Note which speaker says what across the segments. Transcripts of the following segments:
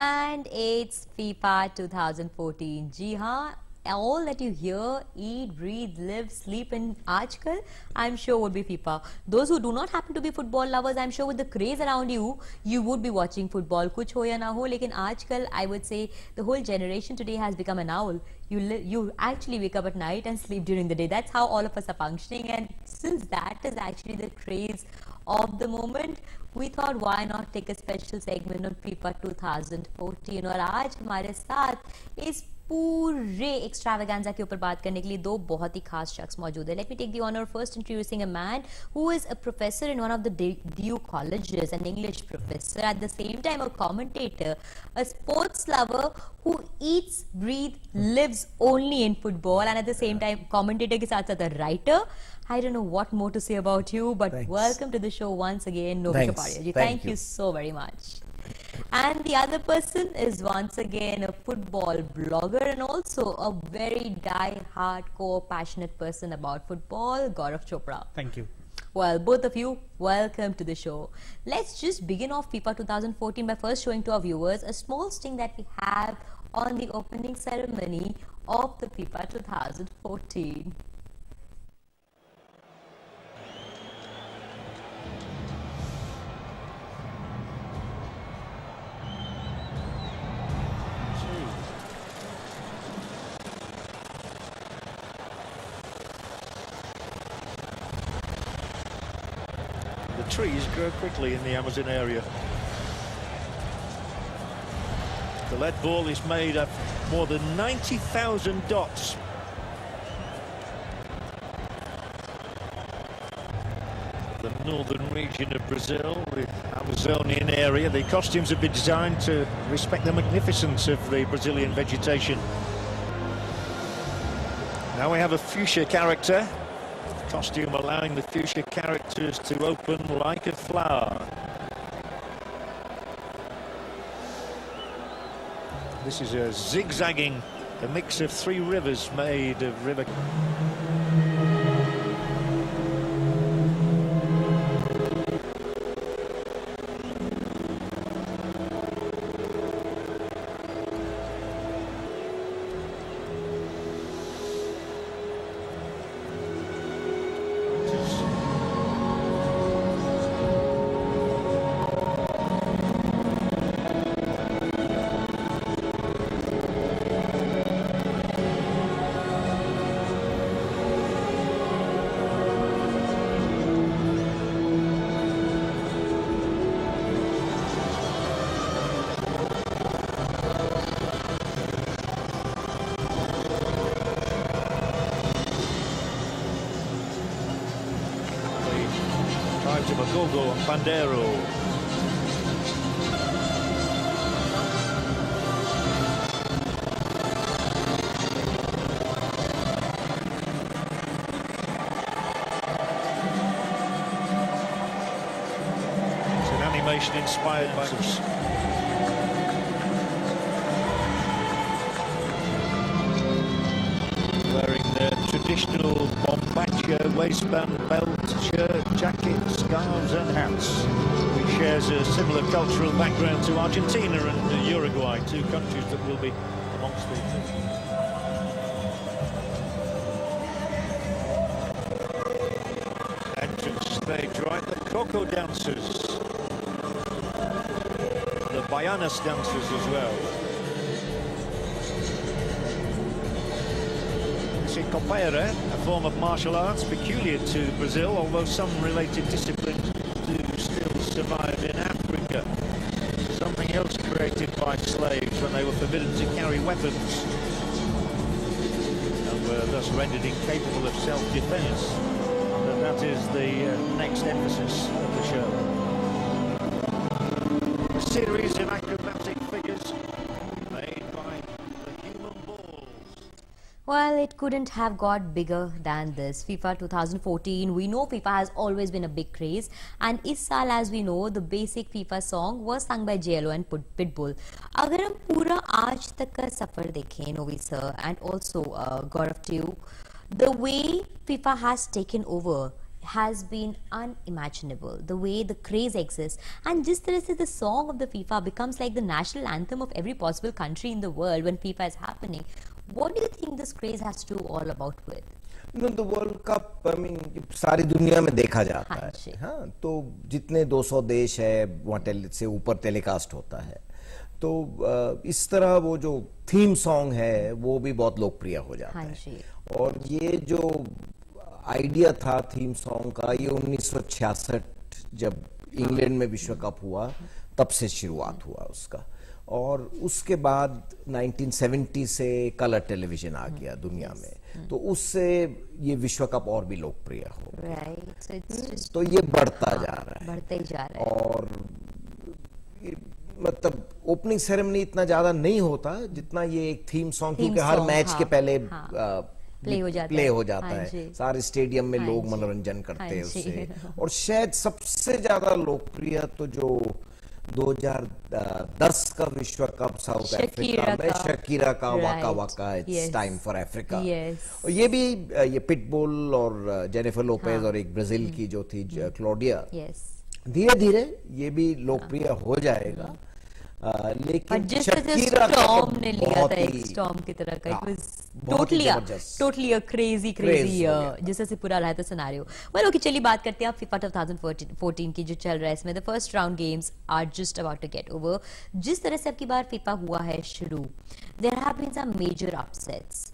Speaker 1: And it's FIFA 2014. जी हाँ, all that you hear, eat, breathe, live, sleep in आजकल, I'm sure would be FIFA. Those who do not happen to be football lovers, I'm sure with the craze around you, you would be watching football. कुछ हो या ना हो, लेकिन आजकल I would say the whole generation today has become an owl. You actually wake up at night and sleep during the day. That's how all of us are functioning. And since that is actually the craze of the moment, we thought why not take a special segment on FIFA 2014. और आज हमारे साथ इस पूरे extravaganza के ऊपर बात करने के लिए दो बहुत ही खास शख्स मौजूद है. Let me take the honour first introducing a man who is a professor in one of the DU colleges, an English professor, at the same time a commentator, a sports lover who eats, breathes, lives only in football, and at the same time commentator के साथ साथ a writer. I don't know what more to say about you, but
Speaker 2: Thanks.
Speaker 1: Welcome to the show once again, Novi Kapadia. Thank you so very much. And the other person is once again a football blogger and also a very die-hardcore passionate person about football, Gaurav Chopra.
Speaker 2: Thank you.
Speaker 1: Well, both of you, welcome to the show. Let's just begin off FIFA 2014 by first showing to our viewers a small sting that we have on the opening ceremony of the FIFA 2014.
Speaker 3: The trees grow quickly in the Amazon area. The lead ball is made of more than 90,000 dots. The northern region of Brazil, the Amazonian area. The costumes have been designed to respect the magnificence of the Brazilian vegetation. Now we have a fuchsia character. Costume allowing the fuchsia characters to open like a flower. This is a zigzagging, a mix of three rivers made of river. Tribes of Agogo and Pandero. It's an animation inspired by us. Wearing their traditional bombacha waistband, belt, shirt, jacket, scarves and hats, which shares a similar cultural background to Argentina and Uruguay, two countries that will be amongst the entrance stage right, the Coco dancers, the Baianas dancers as well. Capoeira, a form of martial arts peculiar to Brazil, although some related disciplines do still survive in Africa. Something else created by slaves when they were forbidden to carry weapons and were thus rendered incapable of self-defense. But that is the next emphasis of the show. A series of acrobatic figures made by the human balls.
Speaker 1: Well, it couldn't have got bigger than this. FIFA 2014, we know FIFA has always been a big craze, and इस साल, as we know, the basic FIFA song was sung by JLO and Pitbull. अगर हम पूरा आज तक का सफर देखें, Novi sir, and also Gaurav too, the way FIFA has taken over has been unimaginable. The way the craze exists, and जिस तरह से the song of the FIFA becomes like the national anthem of every possible country in the world when FIFA is happening. What do you think this craze has to do all about with?
Speaker 2: Know the world cup I mean सारी दुनिया में देखा जाता
Speaker 1: हाँ जी।
Speaker 2: है। हाँ, तो जितने 200 देश है वहाँ से ऊपर टेलीकास्ट होता है, तो इस तरह वो जो थीम सॉन्ग है वो भी बहुत लोकप्रिय हो जाता
Speaker 1: हाँ
Speaker 2: है।
Speaker 1: जी।
Speaker 2: और ये जो आइडिया था थीम सॉन्ग का, ये 1966 जब इंग्लैंड में विश्व कप हुआ तब से शुरुआत हुआ उसका, और उसके बाद 1970 से कलर टेलीविजन आ गया दुनिया में, तो उससे ये विश्व कप और भी लोकप्रिय हो गया।
Speaker 1: Right. So it's just
Speaker 2: तो ये बढ़ता जा रहा है,
Speaker 1: बढ़ते ही जा रहा है।
Speaker 2: और मतलब ओपनिंग सेरेमनी इतना ज्यादा नहीं होता जितना ये एक थीम सॉन्ग,
Speaker 1: Theme
Speaker 2: क्योंकि हर
Speaker 1: song,
Speaker 2: मैच
Speaker 1: हाँ,
Speaker 2: के पहले
Speaker 1: हाँ, प्ले हो जाता
Speaker 2: प्ले
Speaker 1: है।
Speaker 2: हो जाता
Speaker 1: हाँ
Speaker 2: है,
Speaker 1: जी।
Speaker 2: सारे स्टेडियम में
Speaker 1: हाँ
Speaker 2: लोग
Speaker 1: जी।
Speaker 2: मनोरंजन करते
Speaker 1: हाँ
Speaker 2: हैं
Speaker 1: जी।
Speaker 2: उससे। और शायद सबसे ज्यादा लोकप्रिय तो जो 2010 का विश्व कप साउथ अफ्रीका में शकीरा का वाका वाका इट्स टाइम फॉर अफ्रीका, और ये भी ये पिटबुल और जेनिफर लोपेज और एक ब्राजील की जो थी क्लोडिया, धीरे धीरे ये भी लोकप्रिय हो जाएगा। लेकिन
Speaker 1: जिस तरह स्टॉर्म ने लिया था एक स्टॉर्म की तरह का, it was totally a crazy जिस तरह से पूरा रहा था सिनेरियो। वेल ओके, चलिए बात करते हैं आप FIFA 2014 की जो चल रहा है इसमें। The first round games are just about to get over. जिस तरह से अब की बार FIFA हुआ है शुरू, there have been some major upsets.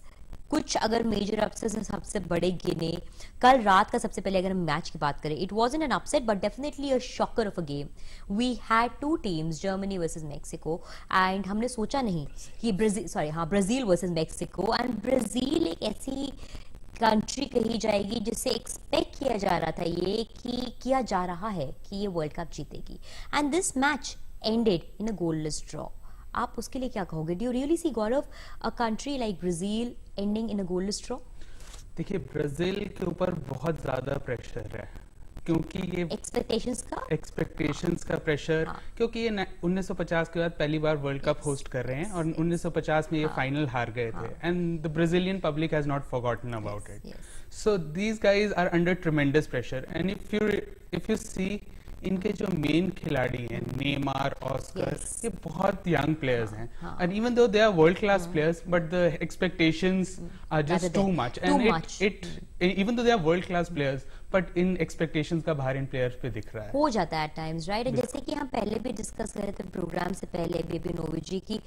Speaker 1: कुछ अगर मेजर अपसेट्स सबसे बड़े गिने, कल रात का सबसे पहले अगर हम मैच की बात करें, it wasn't an upset but definitely a shocker of a game. We had two teams, Germany versus Mexico, and हमने सोचा नहीं कि Brazil versus Mexico, and Brazil एक ऐसी कंट्री कही जाएगी जिससे एक्सपेक्ट किया जा रहा था ये कि किया जा रहा है कि ये वर्ल्ड कप जीतेगी, and this match ended in a goalless draw. आप उसके लिए क्या कहोगे? Do you really see Gaurav a country like Brazil ending in a goalless draw?
Speaker 4: देखिए, ब्राजील के ऊपर बहुत ज्यादा प्रेशर है, क्योंकि ये एक्सपेक्टेशंस का प्रेशर,
Speaker 1: हाँ।
Speaker 4: क्योंकि ये 1950 के बाद पहली बार वर्ल्ड कप होस्ट कर रहे हैं, और 1950 में ये फाइनल हार गए थे, and the Brazilian public has not forgotten about it. So these guys are under tremendous pressure, and if you see इनके जो मेन खिलाड़ी हैं, नेमार, ऑस्कर, ये बहुत यंग प्लेयर्स हैं, and even though they are world class players, but the expectations are just too much, and it even though they are world class players, but इन expectations का भार इन players पे दिख रहा है,
Speaker 1: हो जाता है एट टाइम्स, राइट? जैसे कि हम पहले भी डिस्कस कर रहे थे प्रोग्राम से पहले बेबी नोविच जी की,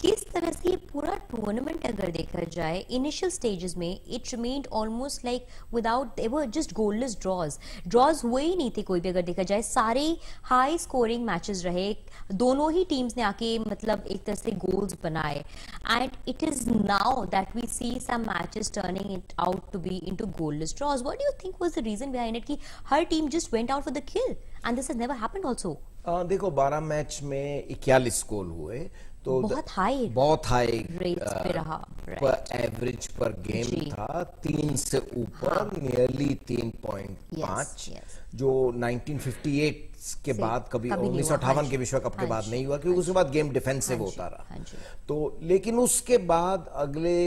Speaker 1: किस तरह से ये पूरा टूर्नामेंट अगर देखा जाए इनिशियल स्टेजेस में it remained almost like without, they were just goalless draws हुए ही नहीं थे कोई भी। अगर देखा जाए सारे हाई स्कोरिंग मैचेस रहे, दोनों ही टीम्स ने आके मतलब एक तरह से गोल्स बनाए, and it is now that we see some matches turning it out to be into goalless draws. What do you think was the reason behind it कि हर team just went out for the kill, and this has never happened also?
Speaker 2: देखो 12 match में 41 गोल हुए, तो
Speaker 1: बहुत high rates पे रहा,
Speaker 2: पर एवरेज पर गेम था 3 से ऊपर, नियरली 3.5, जो 1958 के बाद कभी 1958 के विश्व कप के बाद नहीं हुआ, क्योंकि उसके बाद गेम डिफेंसिव होता रहा। तो लेकिन उसके बाद अगले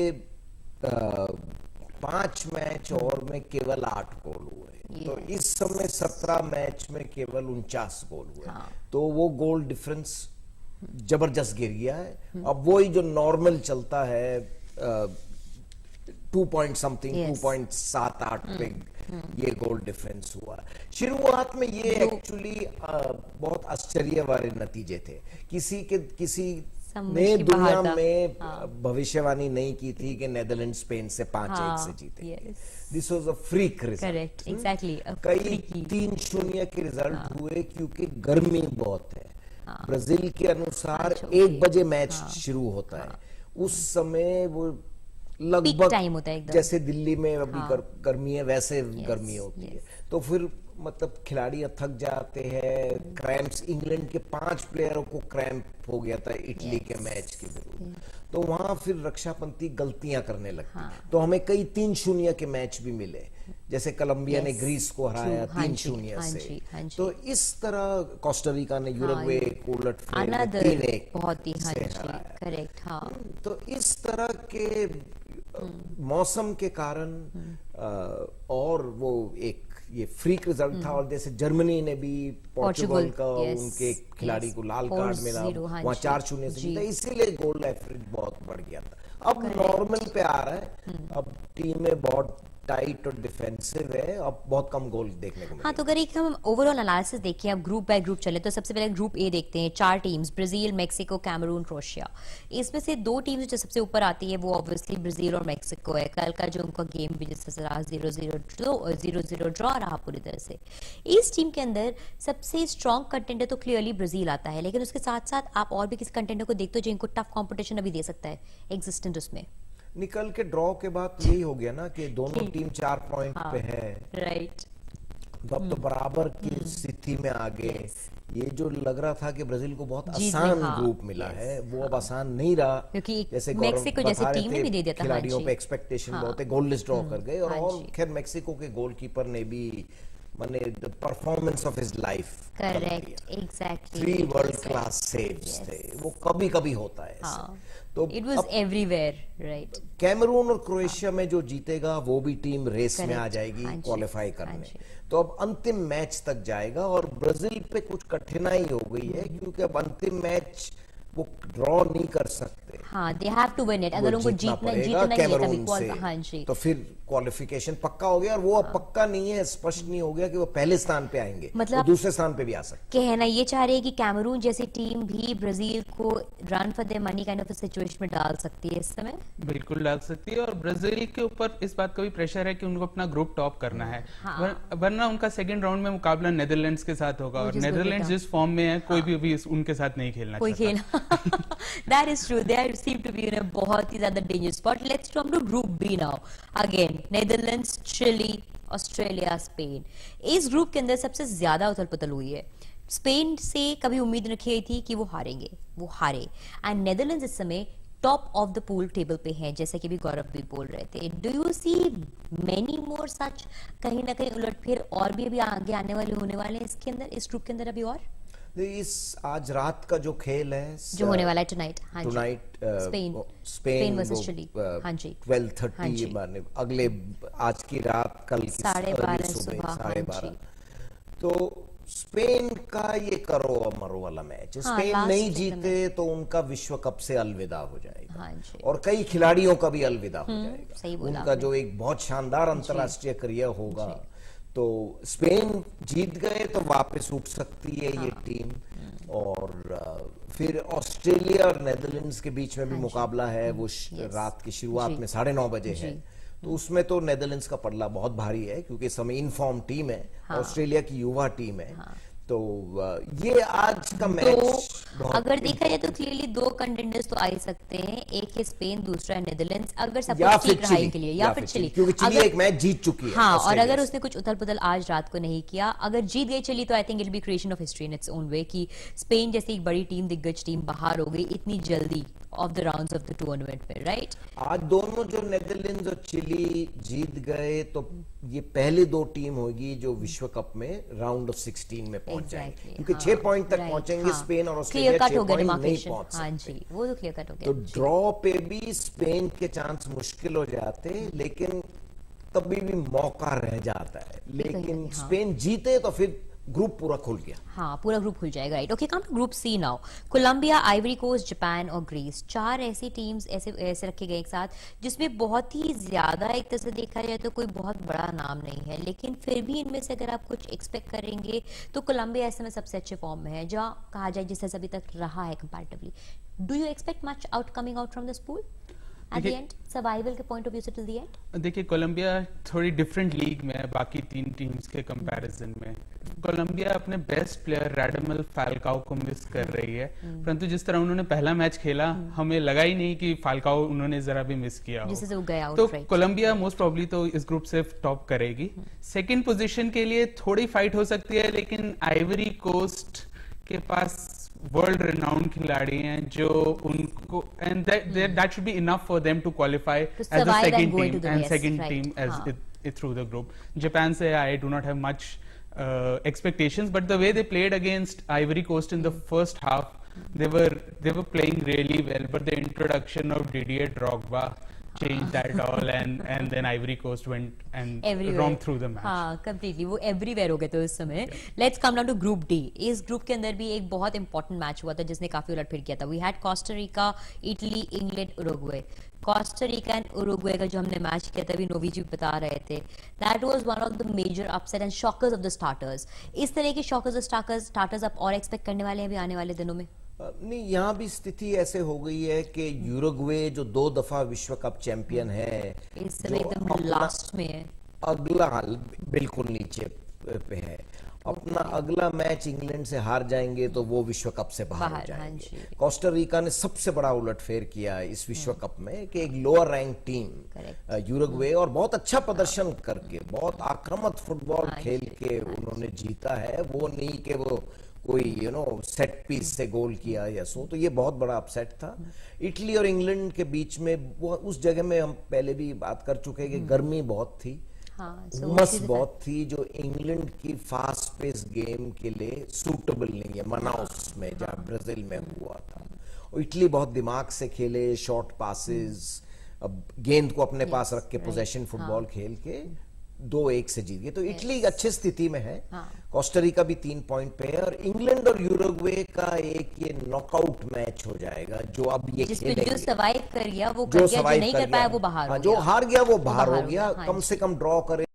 Speaker 2: 5 मैच और में केवल 8 गोल हुए, तो इस समय 17 मैच में केवल 49 गोल हुए, तो वो गोल डिफरेंस जबरदस्त गिर गया है। अब वही जो नॉर्मल चलता है 2 पॉइंट समथिंग, 2.78 पे ये गोल डिफरेंस हुआ। शुरुआत में ये एक्चुअली बहुत आश्चर्य वाले नतीजे थे, किसी ने दुनिया में भविष्यवाणी नहीं की थी कि नेदरलैंड स्पेन से 5-1 से जीते। This was a freak result,
Speaker 1: correct, exactly,
Speaker 2: कई 3-0 के रिजल्ट हुए क्योंकि गर्मी बहुत है। ब्राजील के अनुसार 1 बजे मैच शुरू होता है, उस समय वो लगभग
Speaker 1: टाइम होता है,
Speaker 2: जैसे दिल्ली में अभी गर्मी है वैसे गर्मी होती है, तो फिर मतलब खिलाड़ी थक जाते हैं, क्रैम्प्स, इंग्लैंड के 5 प्लेयरों को क्रैम्प हो गया था इटली के मैच के विरुद्ध, तो वहां फिर रक्षा पंथी गलतियां करने लगती, तो हमें कई 3-0 के मैच भी मिले, जैसे कोलंबिया ने ग्रीस को हराया 3-0 से, तो इस तरह कोस्टारिका ने यूरुग्वे को उलट फेर 3-1
Speaker 1: बहुत ही करेक्ट।
Speaker 2: तो इस तरह के मौसम के कारण और वो एक ये फ्रीक रिजल्ट था, और जैसे जर्मनी ने भी पोर्चुगल का उनके खिलाड़ी को लाल कार्ड मिला, वहाँ 4-0 से जीता, इसीलिए गोल एवरेज बहुत बढ़ गया था। अब नॉर्मल पे आ रहा है, अब टीमें बहुत टाइट और डिफेंसिव है, अब बहुत कम गोल देखने को मिले।
Speaker 1: हाँ, तो अगर एक हम ओवरऑल एनालिसिस देखें, अब ग्रुप बाय ग्रुप चले, तो सबसे पहले ग्रुप ए देखते हैं। 4 teams, Brazil, Mexico, Cameroon, Croatia. इसमें से 2 टीम्स जो सबसे ऊपर आती है वो ऑब्वियसली ब्राजील और मेक्सिको है। कल का जो उनका गेम भी जिस तरह रहा 0-0 ड्रॉ रहा पूरी तरह से। इस टीम के अंदर सबसे स्ट्रॉन्ग कंटेंडर तो क्लियरली ब्राजील आता है, लेकिन उसके साथ साथ आप और भी किसी कंटेंडर को देखते हो जिनको टफ कॉम्पिटिशन अभी दे सकता है एग्जिस्टेंट उसमें।
Speaker 2: निकल के ड्रॉ के बाद यही हो गया ना कि दोनों टीम 4 पॉइंट पे है,
Speaker 1: राइट।
Speaker 2: अब तो बराबर की स्थिति में आ गए। ये जो लग रहा था कि ब्राजील को बहुत आसान ग्रुप मिला है, वो अब आसान नहीं रहा,
Speaker 1: क्योंकि
Speaker 2: जैसे
Speaker 1: मेक्सिको जैसे टीम ने भी दे दिया था,
Speaker 2: खिलाड़ियों पे एक्सपेक्टेशन बहुत है, गोललेस ड्रॉ कर गए। और खैर मेक्सिको के गोलकीपर ने भी माने the performance of his life,
Speaker 1: correct, exactly,
Speaker 2: 3 world class saves थे, वो कभी कभी होता है ऐसे। तो
Speaker 1: it was everywhere, right.
Speaker 2: Cameroon और क्रोएशिया में जो जीतेगा वो भी टीम रेस में आ जाएगी क्वालिफाई करने, तो अब अंतिम मैच तक जाएगा। और ब्राजील पे कुछ कठिनाई हो गई है, क्योंकि अब अंतिम मैच वो ड्रॉ नहीं कर सकते।
Speaker 1: हाँ, they have to win it. अगर उनको जीतना ही है तभी हाँ जी,
Speaker 2: तो फिर क्वालिफिकेशन पक्का हो गया, और वो अब पक्का नहीं है, स्पष्ट नहीं हो गया कि वो पहले स्थान पे आएंगे, मतलब वो दूसरे स्थान पे भी आ सकते।
Speaker 1: कहना ये चाह रहे हैं कि कैमरून जैसी टीम भी ब्राजील को run for their money kind of situation में डाल सकती है इस समय।
Speaker 4: बिल्कुल डाल सकती है, और ब्राजील के ऊपर इस बात का भी प्रेशर है कि उनको अपना ग्रुप टॉप करना है। वरना उनका सेकंड राउंड में मुकाबला नेदरलैंड्स के साथ होगा, और नेदरलैंड्स जिस फॉर्म में है, कोई भी उनके साथ नहीं खेलना चाहता।
Speaker 1: That is true. They seem to be in a बहुत ही ज्यादा dangerous spot. Let's come to Group B now. Again, Netherlands, Chile, Australia, Spain. इस ग्रुप के अंदर सबसे ज्यादा उथल पुथल हुई है। स्पेन से कभी उम्मीद रखी गई थी कि वो हारेंगे, वो हारे। एंड नेदरलैंड्स इस समय top of the pool table पे है, जैसे कि भी गौरव भी बोल रहे थे। Do you see many more such, कहीं ना कहीं उलटफेर और भी अभी आगे आने वाले होने वाले हैं इसके अंदर, इस ग्रुप के अंदर अभी? और
Speaker 2: इस आज रात का जो खेल है
Speaker 1: जो होने वाला है टुनाइट, हाँ
Speaker 2: जी, स्पेन वर्सेस चिली, हाँ जी, 12:30 अगले आज की रात, कल की 12:30 सुबह 12:30। तो स्पेन का ये करो मरो वाला मैच, स्पेन नहीं जीते तो उनका विश्व कप से अलविदा हो जाएगा, और कई खिलाड़ियों का भी अलविदा हो जाएगा। उनका जो एक बहुत शानदार अंतरराष्ट्रीय करियर होगा, तो स्पेन जीत गए तो वापस उठ सकती है ये टीम। और फिर ऑस्ट्रेलिया और नेदरलैंड्स के बीच में भी मुकाबला है, वो रात की शुरुआत में 9:30 बजे है। तो उसमें तो नेदरलैंड्स का पड़ला बहुत भारी है, क्योंकि इस समय इनफॉर्म टीम है, ऑस्ट्रेलिया की युवा टीम है। तो ये आज का मैच
Speaker 1: अगर देखा जाए तो क्लियरली 2 कंटेंडर्स तो आ ही सकते हैं, एक है स्पेन, दूसरा है नेदरलैंड्स, अगर सब कुछ ठीक रहा इनके लिए, या फिर चिली,
Speaker 2: क्योंकि चिली एक मैच जीत चुकी है।
Speaker 1: हाँ, और अगर उसने कुछ उथल पुथल आज रात को नहीं किया, अगर जीत गई चिली, तो I think it will be creation of history in its own way, कि स्पेन जैसी एक बड़ी टीम, दिग्गज टीम बाहर हो गई इतनी जल्दी of the rounds of the tournament में, राइट?
Speaker 2: आज दोनों जो नेदरलैंड्स और चिली जीत गए, तो ये पहली 2 टीम होगी जो विश्व कप में राउंड ऑफ 16 में पहुंच जाएंगे, क्योंकि 6 पॉइंट तक पहुंचेंगे। स्पेन और ऑस्ट्रेलिया 6 पॉइंट नहीं पहुंच सकते।
Speaker 1: हाँ जी, वो तो क्लियर कट हो गया।
Speaker 2: तो ड्रॉ पे भी स्पेन के चांस मुश्किल हो जाते, लेकिन तभी भी मौका रह जाता है। लेकिन स्पेन जीते तो फिर ग्रुप पूरा खुल गया।
Speaker 1: हाँ, पूरा ग्रुप खुल जाएगा, right? Okay, come to group C now. Colombia, Ivory Coast, Japan और ग्रीस, 4 ऐसी टीम्स ऐसे रखे गए एक साथ, जिसमें बहुत ही ज्यादा एक तरह से देखा जाए तो कोई बहुत बड़ा नाम नहीं है, लेकिन फिर भी इनमें से अगर आप कुछ एक्सपेक्ट करेंगे तो कोलंबिया इस समय सबसे अच्छे फॉर्म में है, जो कहा जाए जिससे अभी तक रहा है comparatively. Do you expect much out coming out from this pool at the end, survival के point of view से till the end?
Speaker 4: देखिए, कोलंबिया थोड़ी डिफरेंट लीग में है बाकी 3 टीम्स के कंपैरिजन में। कोलंबिया अपने बेस्ट प्लेयर रैडमल फाल्काओ को मिस कर रही है, परंतु जिस तरह उन्होंने पहला मैच खेला, हमें लगा ही नहीं कि फाल्काओ उन्होंने जरा भी मिस किया हो,
Speaker 1: जिससे वो गया आउट,
Speaker 4: तो
Speaker 1: राइट?
Speaker 4: कोलंबिया मोस्ट प्रोबेबली तो इस ग्रुप से टॉप करेगी। सेकंड पोजीशन के लिए थोड़ी फाइट हो सकती है, लेकिन आइवरी कोस्ट के पास वर्ल्ड रिनाउंड खिलाड़ी हैं जो उनको, and that should be enough for them to qualify as the second team as through the group. Japan से I do not have much expectations, but the way they played against Ivory Coast in the first half, they were playing really well, but the introduction of Didier Drogba changed that all, and then Ivory Coast went and
Speaker 1: Everywhere.
Speaker 4: romped through the match.
Speaker 1: हाँ completely, वो everywhere हो गए थे उस समय. Let's come down to Group D. इस group के अंदर भी एक बहुत इंपॉर्टेंट मैच हुआ था जिसने काफी उलटफेर किया था. We had Costa Rica, Italy, England, Uruguay. Costa Rica and Uruguay का जो हमने मैच किया था, अभी नोवी जी बता रहे थे, that was one of the major upset and shockers of the starters. इस तरह के shockers और starters आप और एक्सपेक्ट करने वाले हैं अभी आने वाले दिनों में?
Speaker 2: नहीं, यहाँ भी स्थिति ऐसे हो गई है कि यूरुग्वे जो 2 दफा विश्व कप चैंपियन है,
Speaker 1: इस समय एकदम लास्ट में है,
Speaker 2: अगला हाल बिल्कुल नीचे पे है. अपना अगला मैच इंग्लैंड से हार जाएंगे तो वो विश्व कप से बाहर हो जाएंगे. कोस्टा रिका ने सबसे बड़ा उलटफेर किया इस विश्व कप में कि एक लोअर रैंक टीम यूरुग्वे और बहुत अच्छा प्रदर्शन करके, बहुत आक्रामक फुटबॉल खेल के उन्होंने जीता है. वो नहीं कि वो कोई सेट पीस से गोल किया या सो, तो ये बहुत बड़ा अपसेट था. इटली और इंग्लैंड के बीच में वो उस जगह में हम पहले भी बात कर चुके हैं कि गर्मी बहुत थी, उमस बहुत थी, जो इंग्लैंड की फास्ट पेस गेम के लिए सूटेबल नहीं है. मनाउस में जहाँ ब्राजील में हुआ था, और इटली बहुत दिमाग से खेले, शॉर्ट पासेस, गेंद को अपने पास रख के पोजेशन फुटबॉल खेल के 2-1 से जीत गए. तो इटली अच्छी स्थिति में है. कोस्टा रिका भी 3 पॉइंट पे है, और इंग्लैंड और यूरुग्वे का एक ये नॉकआउट मैच हो जाएगा जो अब ये खेलेंगे.
Speaker 1: जो सर्वाइव कर गया वो कर गया, जो नहीं कर पाया वो बाहर हो गया.
Speaker 2: जो हार गया वो बाहर हो गया. कम से कम ड्रॉ करे